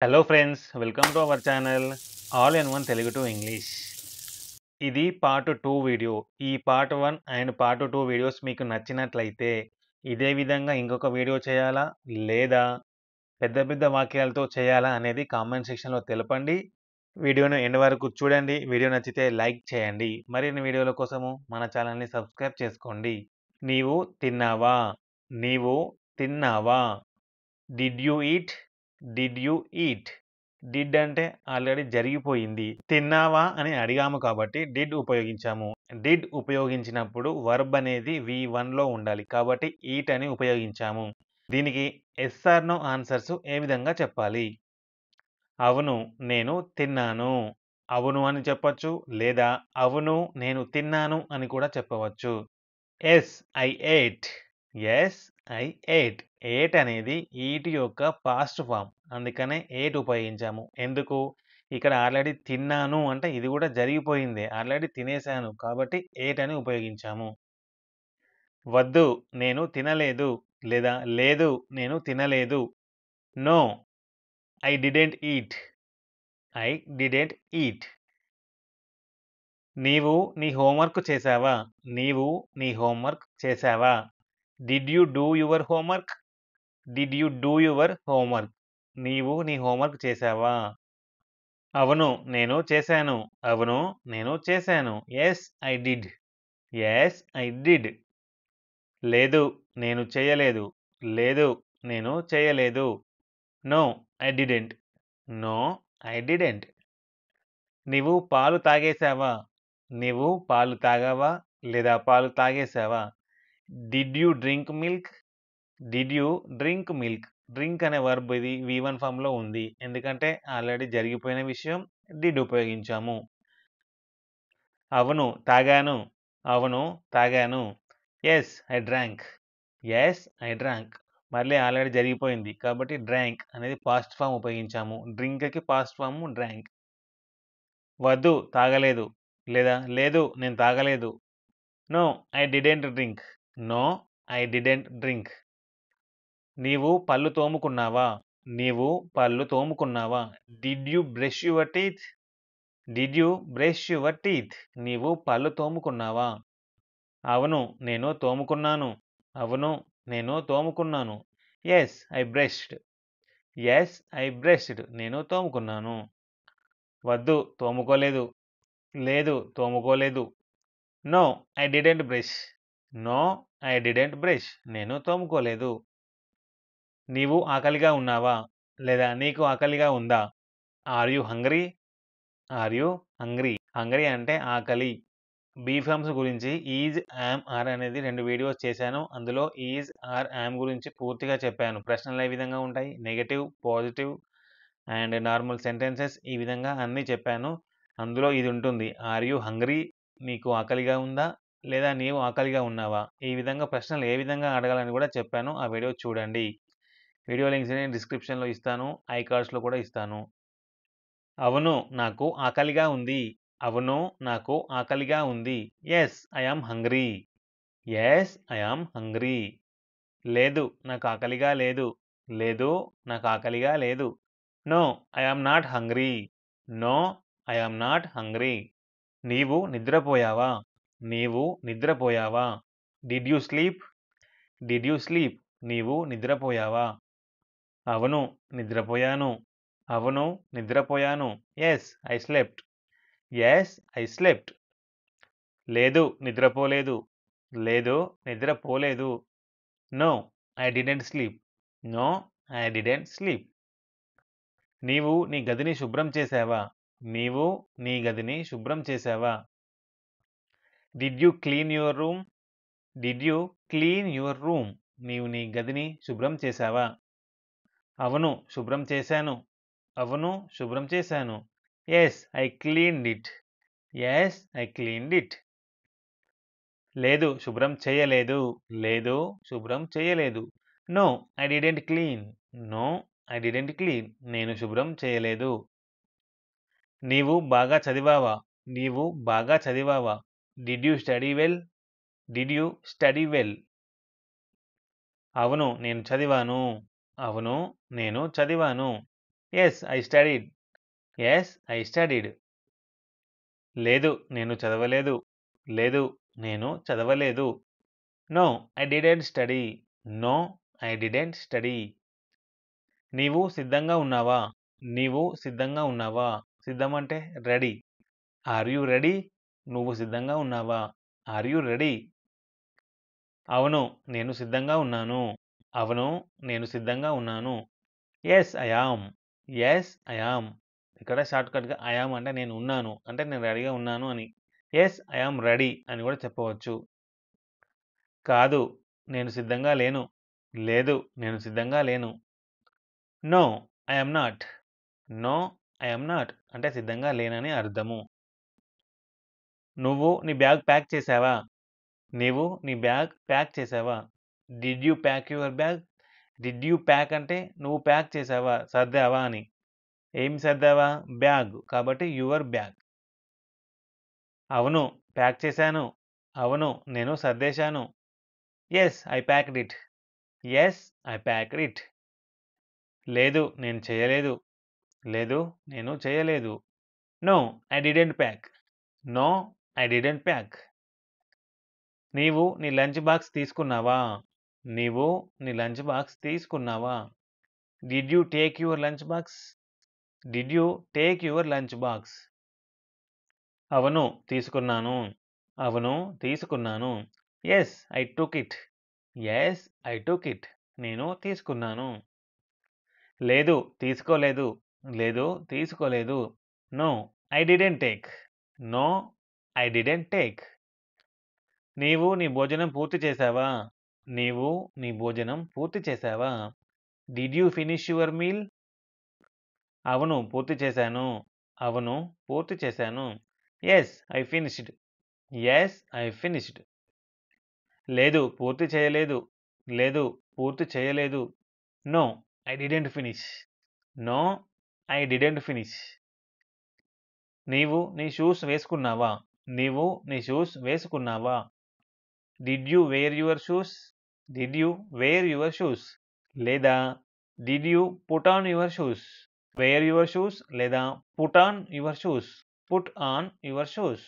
Hello friends, welcome to our channel all in one Telugu to English. ఇది part 2 video. ఈ part 1 and part 2 videos మీకు నచ్చినట్లయితే ఇదే విధంగా ఇంకొక వీడియో చేయాలా? లేదా పెద్ద పెద్ద వాక్యాలతో చేయాలా అనేది కామెంట్ సెక్షన్‌లో తెలపండి. వీడియోను ఎండ్ వరకు చూడండి. వీడియో నచ్చితే లైక్ చేయండి. మరిన్ని వీడియోల కోసము మన ఛానల్‌ని సబ్స్క్రైబ్ చేసుకోండి. నీవు తిన్నావా? నీవు తిన్నావా? Did you eat? Did you eat? Did అంటే ఆల్రెడీ జరిగిపోయింది. తిన్నావా అని అడిగాము కాబట్టి డిడ్ ఉపయోగించాము. డిడ్ ఉపయోగించినప్పుడు వర్బ్ అనేది V1లో ఉండాలి. కాబట్టి ఈట్ అని ఉపయోగించాము. దీనికి యెస్ ఆర్ నో ఆన్సర్స్ ఏ విధంగా చెప్పాలి? అవును, నేను తిన్నాను. అవును అని చెప్పొచ్చు. లేదా అవును, నేను తిన్నాను అని కూడా చెప్పవచ్చు. Yes, I ate. Yes, I ate. Ate అనేది ఈట్ యొక్క పాస్ట్ ఫార్మ్. అందుకనే ఏట్ ఉపయోగించాము. ఎందుకు? ఇక్కడ ఆల్రెడీ తిన్నాను అంటే ఇది కూడా జరిగిపోయిందే. ఆల్రెడీ తినేసాను. కాబట్టి ఏట్ అని ఉపయోగించాము. వద్దు, నేను తినలేదు. లేదా లేదు, నేను తినలేదు. No, I didn't eat. I didn't eat. నీవు నీ హోంవర్క్ చేశావా? నీవు నీ హోంవర్క్ చేశావా? Did you do your homework? Did you do your homework? నీవు నీ హోంవర్క్ చేశావా? అవును, నేను చేశాను. అవును, నేను చేశాను. Yes, I did. Yes, I did. లేదు, నేను చేయలేదు. లేదు, నేను చేయలేదు. No, I didn't. No, I didn't. నీవు పాలు తాగేశావా? నీవు పాలు తాగావా? లేదా పాలు తాగేశావా? Did you drink milk? Did you drink milk? Drink అనే వర్బ్ ఇది V1 ఫామ్‌లో ఉంది. ఎందుకంటే ఆల్రెడీ జరిగిపోయిన విషయం డిడ్ ఉపయోగించాము. అవును, తాగాను. అవును, తాగాను. Yes, I drank. Yes, I drank. మళ్ళీ ఆల్రెడీ జరిగిపోయింది. కాబట్టి డ్రాంక్ అనేది పాస్ట్ ఫార్మ్ ఉపయోగించాము. డ్రింక్‌కి పాస్ట్ ఫార్మ్ డ్రాంక్. వద్దు, తాగలేదు. లేదా లేదు, నేను తాగలేదు. No, I didn't drink. No, I didn't drink. నీవు పళ్ళు తోముకున్నావా? నీవు పళ్ళు తోముకున్నావా? Did you brush your teeth? Did you brush your teeth? నీవు పళ్ళు తోముకున్నావా? అవును, నేను తోముకున్నాను. అవును, నేను తోముకున్నాను. Yes, I brushed. Yes, I brushed. నేను తోముకున్నాను. వద్దు, తోముకోలేదు. లేదు, తోముకోలేదు. No, I didn't brush. No, I didn't brush. నేను తోముకోలేదు. నీవు ఆకలిగా ఉన్నావా? లేదా నీకు ఆకలిగా ఉందా? Are you hungry? Are you hungry? Hungry అంటే ఆకలి. బీ ఫార్మ్స్ గురించి ఈజ్, యామ్, ఆర్ అనేది 2 వీడియోస్ చేశాను. అందులో ఈజ్, ఆర్, యామ్ గురించి పూర్తిగా చెప్పాను. ప్రశ్నలు ఏ విధంగా ఉంటాయి? Negative, positive and normal sentences ఈ విధంగా అన్నీ చెప్పాను. అందులో ఇది ఉంటుంది. Are you hungry? నీకు ఆకలిగా ఉందా? లేదా నీవు ఆకలిగా ఉన్నావా? ఈ విధంగా ప్రశ్నలు ఏ విధంగా అడగాలని కూడా చెప్పాను. ఆ వీడియో చూడండి. వీడియో లింక్స్‌ని డిస్క్రిప్షన్‌లో ఇస్తాను. ఐ కార్డ్స్‌లో కూడా ఇస్తాను. అవును, నాకు ఆకలిగా ఉంది. అవును, నాకు ఆకలిగా ఉంది. Yes, I am hungry. Yes, I am hungry. లేదు, నాకు ఆకలిగా లేదు. లేదు, నాకు ఆకలిగా లేదు. No, I am not hungry. No, I am not hungry. నీవు నిద్రపోయావా? నీవు నిద్రపోయావా? Did you sleep? Did you sleep? నీవు నిద్రపోయావా? అవును, నిద్రపోయాను. అవును, నిద్రపోయాను. Yes, I slept. Yes, I slept. లేదు, నిద్రపోలేదు. లేదు, నిద్రపోలేదు. No, I didn't sleep. No, I didn't sleep. నీవు నీ గదిని శుభ్రం చేశావా? నీవు నీ గదిని శుభ్రం చేశావా? Did you clean your room? Did you clean your room? నీవు నీ గదిని శుభ్రం చేశావా? అవును, శుభ్రం చేశాను. అవును, శుభ్రం చేశాను. Yes, I cleaned it. Yes, I cleaned it. లేదు, శుభ్రం చేయలేదు. లేదు, శుభ్రం చేయలేదు. No, I didn't clean. No, I didn't clean. నేను శుభ్రం చేయలేదు. నీవు బాగా చదివావా? నీవు బాగా చదివావా? Did you study well? Did you study well? అవును, నేను చదివాను. అవును, నేను చదివాను. Yes I studied. Yes I studied. లేదు నేను చదవలేదు. లేదు నేను చదవలేదు. No I didn't study. No I didn't study. నీవు సిద్ధంగా ఉన్నావా? నీవు సిద్ధంగా ఉన్నావా? సిద్ధం అంటే రెడీ. Are you ready? నువ్వు సిద్ధంగా ఉన్నావా? Are you ready? అవును నేను సిద్ధంగా ఉన్నాను. అవును నేను సిద్ధంగా ఉన్నాను. Yes I am. Yes I am. ఇక్కడ షార్ట్‌కట్‌గా ఐ యామ్ అంటే నేను ఉన్నాను. అంటే నేను రెడీగా ఉన్నాను అని. యెస్ ఐ యామ్ రెడీ అని కూడా చెప్పవచ్చు. కాదు నేను సిద్ధంగా లేను. లేదు నేను సిద్ధంగా లేను. No I am not. No I am not అంటే సిద్ధంగా లేనని అర్థము. నువ్వు నీ బ్యాగ్ ప్యాక్ చేశావా? నీవు నీ బ్యాగ్ ప్యాక్ చేశావా? Did you pack your bag? Did you pack అంటే నువ్వు ప్యాక్ చేశావా? సర్దావా అని. ఏం సర్దావా? బ్యాగ్. కాబట్టి యువర్ బ్యాగ్. అవును ప్యాక్ చేశాను. అవును నేను సర్దేశాను. Yes I packed it. Yes I packed it. లేదు నేను చేయలేదు. లేదు నేను చేయలేదు. No I didn't pack. No I didn't pack. నీవు నీ లంచ్ బాక్స్ తీసుకున్నావా? నీవు నీ లంచ్ బాక్స్ తీసుకున్నావా? Did you take your lunch box? Did you take your lunch box? అవును తీసుకున్నాను. అవును తీసుకున్నాను. Yes I took it. Yes I took it. నేను తీసుకున్నాను. లేదు తీసుకోలేదు. లేదు తీసుకోలేదు. No I didn't take. No I didn't take. నీవు నీ భోజనం పూర్తి చేశావా? నీవు నీ భోజనం పూర్తి చేశావా? Did you finish your meal? అవును పూర్తి చేశాను. అవును పూర్తి చేశాను. Yes I finished. Yes I finished. లేదు పూర్తి చేయలేదు. లేదు పూర్తి చేయలేదు. No I didn't finish. No I didn't finish. నీవు నీ షూస్ వేసుకున్నావా? నీవు నీ షూస్ వేసుకున్నావా? Did you wear your shoes? Did you wear your shoes? లేదా did you put on your shoes? Wear your shoes లేదా put on your shoes? Put on your shoes.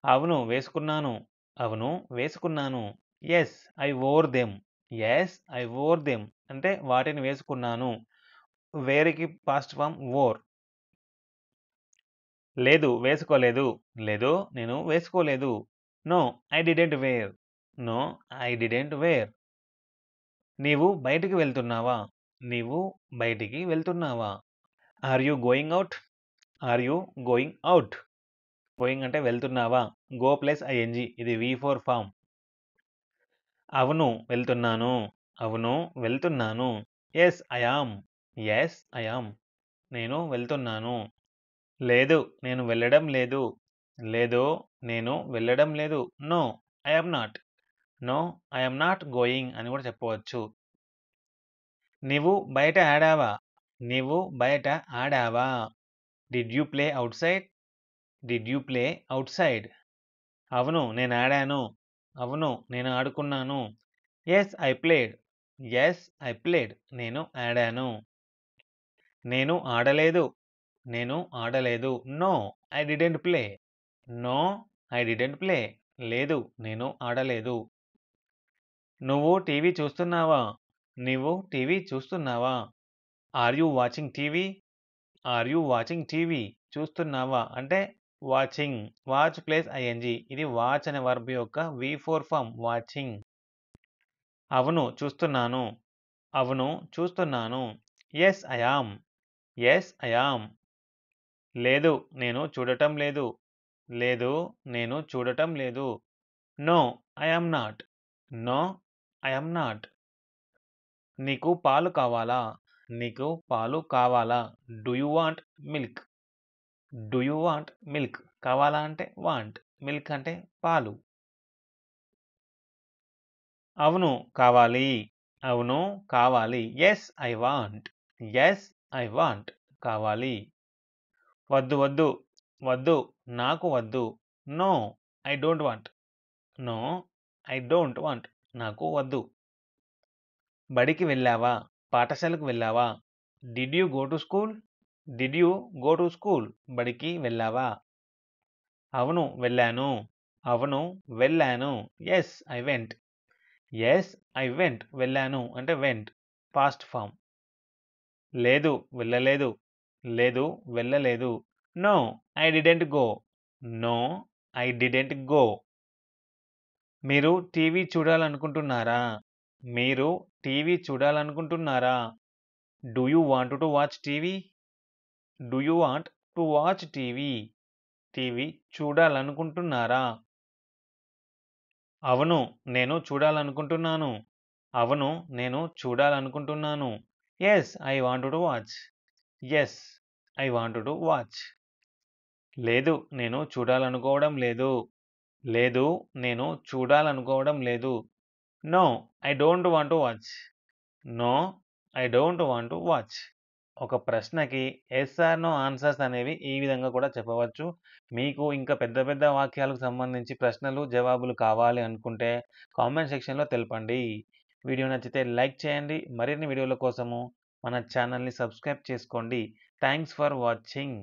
అవును వేసుకున్నాను. అవును వేసుకున్నాను. Yes I wore them. Yes I wore them అంటే వాటిని వేసుకున్నాను. వేర్‌కి పాస్ట్ ఫార్మ్ వోర్. లేదు వేసుకోలేదు. లేదు నేను వేసుకోలేదు. No I didn't wear. No I didn't wear. నీవు బయటికి వెళ్తున్నావా? నీవు బయటికి వెళ్తున్నావా? Are you going out? Are you going out? Going అంటే వెళ్తున్నావా? గో ప్లస్ ఐఎన్‌జి ఇది వి4 ఫార్మ్. అవును వెళ్తున్నాను. అవును వెళ్తున్నాను. Yes I am. Yes I yam. నేను వెళ్తున్నాను. లేదు నేను వెళ్ళడం లేదు. లేదు నేను వెళ్ళడం లేదు. No I am not. No I am not going అని కూడా చెప్పవచ్చు. నీవు బయట ఆడావా? నీవు బయట ఆడావా? Did you play outside? Did you play outside? అవును నేను ఆడాను. అవును నేను ఆడుకున్నాను. Yes I played. Yes I played. నేను ఆడాను. నేను ఆడలేదు. నేను ఆడలేదు. No I didn't play. No I didn't play. లేదు నేను ఆడలేదు. నువ్వు టీవీ చూస్తున్నావా? నీవు టీవీ చూస్తున్నావా? Are you watching TV? Are you watching TV? చూస్తున్నావా అంటే వాచింగ్. వాచ్ ప్లస్ ఐఎన్‌జి ఇది వాచ్ అనే వర్బ్ యొక్క వి4 ఫార్మ్ వాచింగ్. అవును చూస్తున్నాను. అవును చూస్తున్నాను. Yes I am. Yes I am. లేదు నేను చూడటం లేదు. లేదు నేను చూడటం లేదు. No I am not. No I am not. నీకు పాలు కావాలా? నీకు పాలు కావాలా? Do you want milk? Do you want milk? కావాలా అంటే వాంట్. మిల్క్ అంటే పాలు. అవును కావాలి. అవును కావాలి. Yes I want. Yes I want. కావాలి. వద్దు వద్దు. వద్దు. నాకు వద్దు. No I don't want. No I don't want. నాకు వద్దు. బడికి వెళ్ళావా? పాఠశాలకు వెళ్ళావా? Did you go to school? Did you go to school? బడికి వెళ్ళావా? అవును వెళ్ళాను. అవును వెళ్ళాను. Yes I went. Yes I went. వెళ్ళాను అంటే వెంట్. Past form. లేదు వెళ్ళలేదు. లేదు వెళ్ళలేదు. No I didn't go. No I didn't go. మీరు టీవీ చూడాలనుకుంటున్నారా? మీరు టీవీ చూడాలనుకుంటున్నారా? Do you want to watch TV? Do you want to watch TV? TV చూడాలనుకుంటున్నారా? అవును నేను చూడాలనుకుంటున్నాను. అవును నేను చూడాలనుకుంటున్నాను. Yes I want to watch. Yes I want to watch. లేదు నేను చూడాలనుకోవడం లేదు. లేదు నేను చూడాలనుకోవడం లేదు. No I don't want to watch. No I don't want to watch. ఒక ప్రశ్నకి ఎస్ ఆర్ నో ఆన్సర్స్ అనేవి ఈ విధంగా కూడా చెప్పవచ్చు. మీకు ఇంకా పెద్ద పెద్ద వాక్యాలకు సంబంధించి ప్రశ్నలు, జవాబులు కావాలి అనుకుంటే కామెంట్ సెక్షన్‌లో తెలపండి. వీడియో నచ్చితే లైక్ చేయండి. మరిన్ని వీడియోల కోసము మన ఛానల్‌ని సబ్స్క్రైబ్ చేసుకోండి. Thanks for watching.